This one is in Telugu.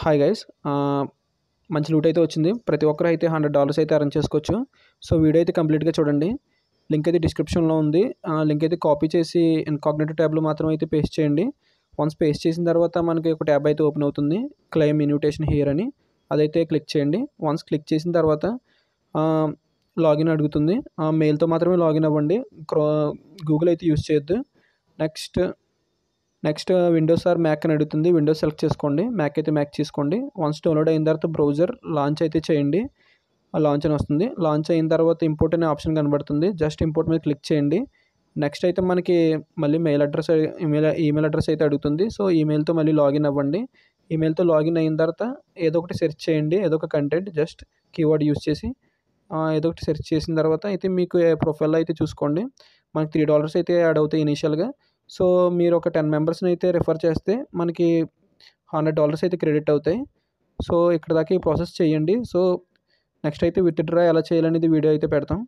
హాయ్ గైస్ మంచి లూట్ అయితే వచ్చింది. ప్రతి ఒక్కరు అయితే $100 అయితే అరేంజ్ చేసుకోవచ్చు. సో వీడియో అయితే కంప్లీట్గా చూడండి. లింక్ అయితే డిస్క్రిప్షన్లో ఉంది. లింక్ అయితే కాపీ చేసి ఇన్కాగ్నిటో ట్యాబ్లో మాత్రం అయితే పేస్ట్ చేయండి. వన్స్ పేస్ట్ చేసిన తర్వాత మనకి ఒక ట్యాబ్ అయితే ఓపెన్ అవుతుంది, క్లెయిమ్ ఇన్విటేషన్ హియర్ అని. అదైతే క్లిక్ చేయండి. వన్స్ క్లిక్ చేసిన తర్వాత లాగిన్ అడుగుతుంది. మెయిల్తో మాత్రమే లాగిన్ అవ్వండి, గూగుల్ అయితే యూస్ చేయొద్దు. నెక్స్ట్ విండోస్ ఆర్ మ్యాక్ అని అడుగుతుంది. విండోస్ సెలెక్ట్ చేసుకోండి, మ్యాక్ అయితే మ్యాక్ చేసుకోండి. వన్స్ డౌన్లోడ్ అయిన తర్వాత బ్రౌజర్ లాంచ్ అయితే చేయండి. లాంచ్ అని వస్తుంది. లాంచ్ అయిన తర్వాత ఇంపోర్ట్ అనే ఆప్షన్ కనబడుతుంది. జస్ట్ ఇంపోర్ట్ మీద క్లిక్ చేయండి. నెక్స్ట్ అయితే మనకి మళ్ళీ ఈమెయిల్ అడ్రస్ అయితే అడుగుతుంది. సో ఈమెయిల్తో మళ్ళీ లాగిన్ అవ్వండి. ఈమెయిల్తో లాగిన్ అయిన తర్వాత ఏదో ఒకటి సెర్చ్ చేయండి, ఏదో ఒక కంటెంట్ జస్ట్ కీవర్డ్ యూస్ చేసి ఏదో ఒకటి సెర్చ్ చేసిన తర్వాత అయితే మీకు ప్రొఫైల్లో అయితే చూసుకోండి. మనకి $3 అయితే యాడ్ అవుతాయి ఇనీషియల్గా. సో మీరు ఒక 10 మెంబర్స్ని అయితే రిఫర్ చేస్తే మనకి $100 అయితే క్రెడిట్ అవుతాయి. సో ఇక్కడ దాకా ఈ ప్రాసెస్ చేయండి. సో నెక్స్ట్ అయితే విత్డ్రా ఎలా చేయాలనేది వీడియో అయితే పెడతాం.